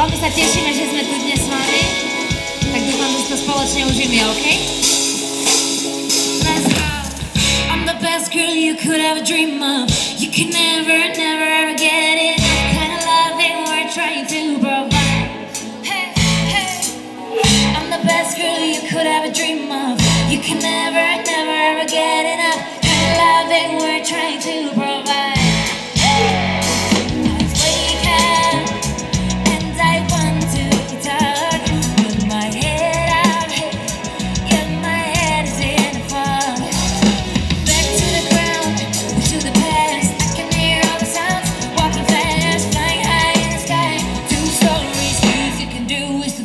veľmi sa tešíme, že sme tu dnes s vami. Tak dúfam, že si to spoločne užíme, OK? Let's go. I'm the best girl you could ever dream of. You can never, never, ever get it. Kind of loving we're trying to provide. Hey, hey. I'm the best girl you could ever dream of. You can never, never, ever get enough. Kind of loving we're trying to provide.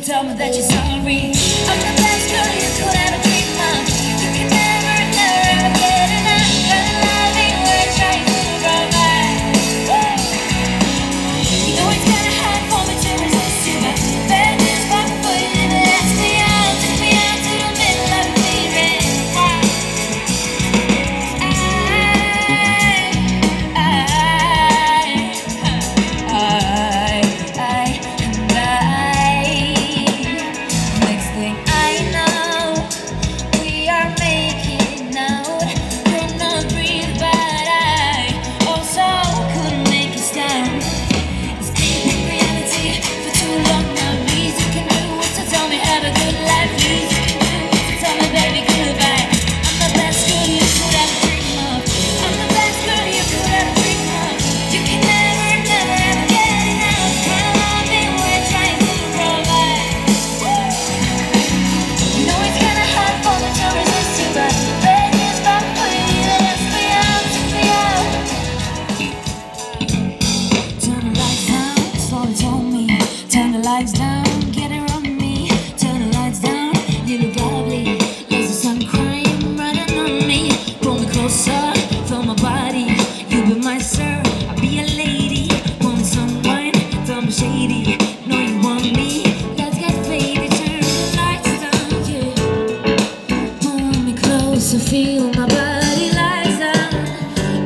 Tell me that you're sorry. I'm the best girl you could ever dream of. You can never, never, ever get enough. Kind of loving we're trying to provide. You know it's kinda hard for me to resist you, but better just walk for you and ask me out. Take me out to the middle of the feeling. Lights down, get around me. Turn the lights down, you look lovely. There's the sun crying, running on me. Pull me closer, feel my body. You be my sir, I'll be a lady. Want me some wine, don't be shady. Know you want me, let's get faded. Turn the lights down, yeah. Pull me closer, feel my body. Lights down,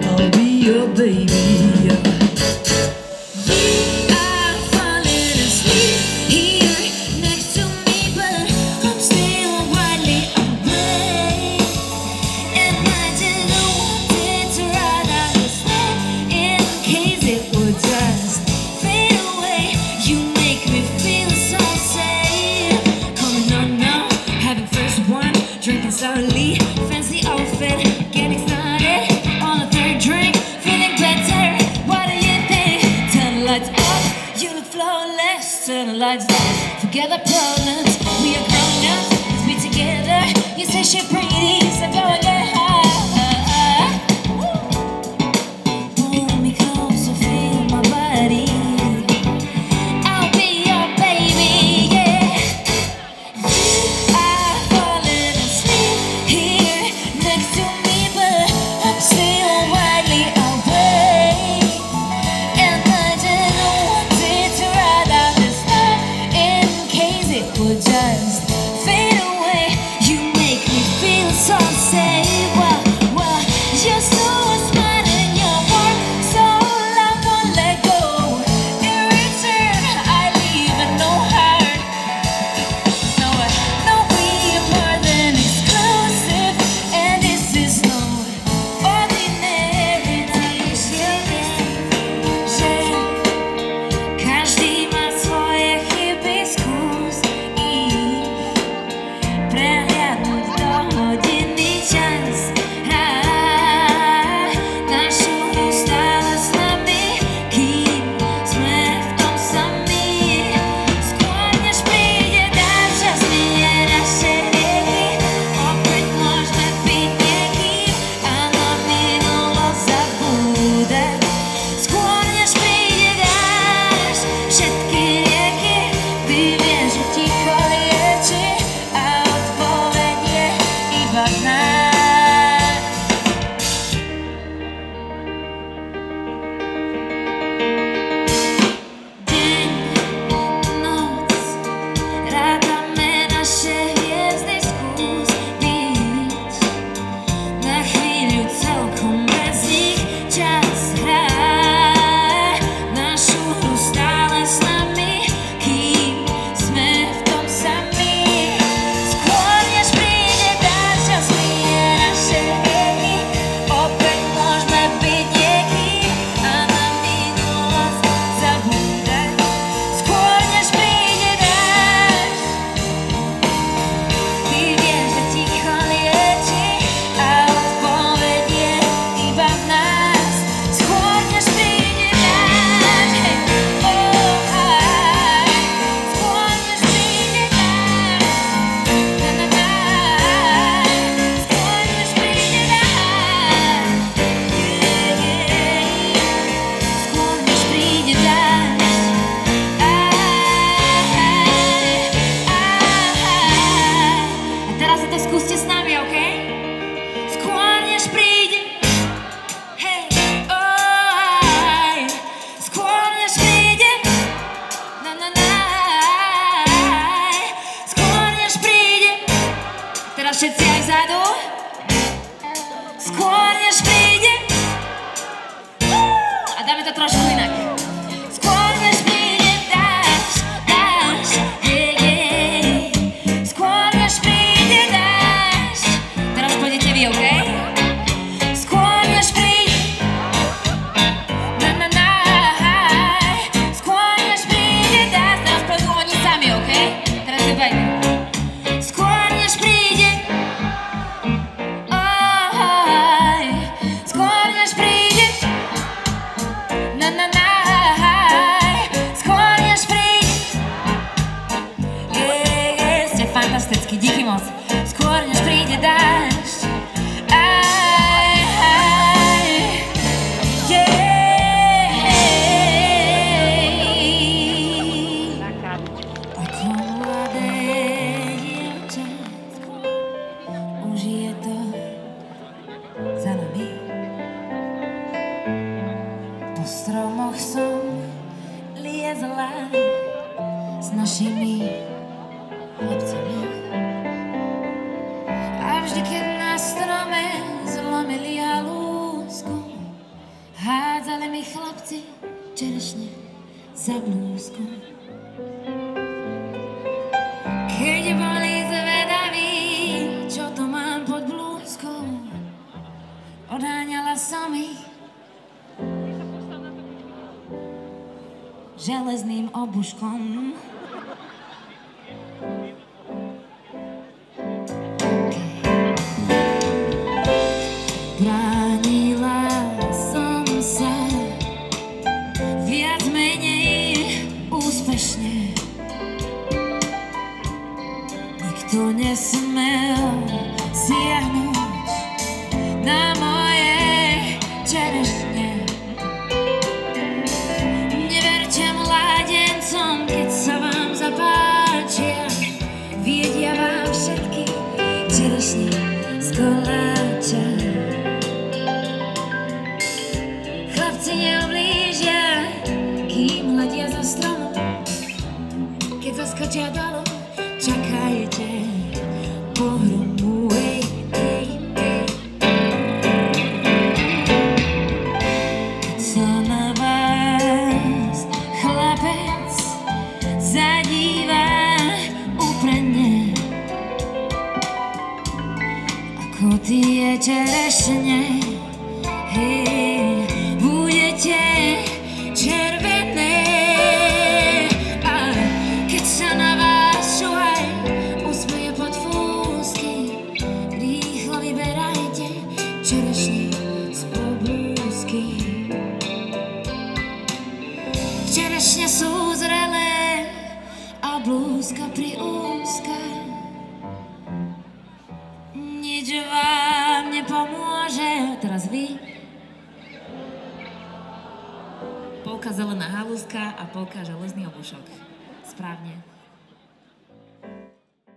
I'll be your baby, yeah. Slowly, fancy outfit, getting started on a third drink, feeling better. What do you think? Turn the lights off, you look flawless. Turn the lights down, forget the problems. We are grown up, let's be together. You say she's pretty, so go and get high. Pull me closer, feel my body. I'll be your baby, yeah. Just fade away. You make me feel so safe. Well, dáme to trošku inak. Skôr než príde dážď, skôr než príde dážď. Teraz pôjdete vy, OK? Skôr než príde skôr než príde dážď. Teraz pôjdu oni sami, OK? Teraz si bajme. Skôr než príde skôr než príde skôr než príde ste fantastickí, díky moc. Skôr než príde dážď ako mladé dievča už je to za nami. Po stromoch som liezla s našimi chlapcami a vždy, keď na strome zlomili halúsku, hádzali mi chlapci čerešne za blúzku. Keď boli zvedaví, čo to mám pod blúzkou, odháňala som ich železným obuškom. Bránila som sa viac menej úspešne. Nikto nesmel siahnuť na moje čerešne. Neverte mládencom, keď sa vám zapáčia, viedia vám všetky čerešne z koláča. Chlapci neoblížia, kým hľadia zo stromu. Keď zaskočia dolu, čakajte pohromu. Keď sa na vás chlapec zadíva úpredne, ako tie čerešne, budete červené. A keď sa na vás šuhaj usmeje pod fúsky, rýchlo vyberajte čerešne z poblúzky. Čerešne sú zrelé a blúzka priúzka. Nič vám nepomôže. Teraz vy. Polka zelená halúska a polka železný obušok. Správne.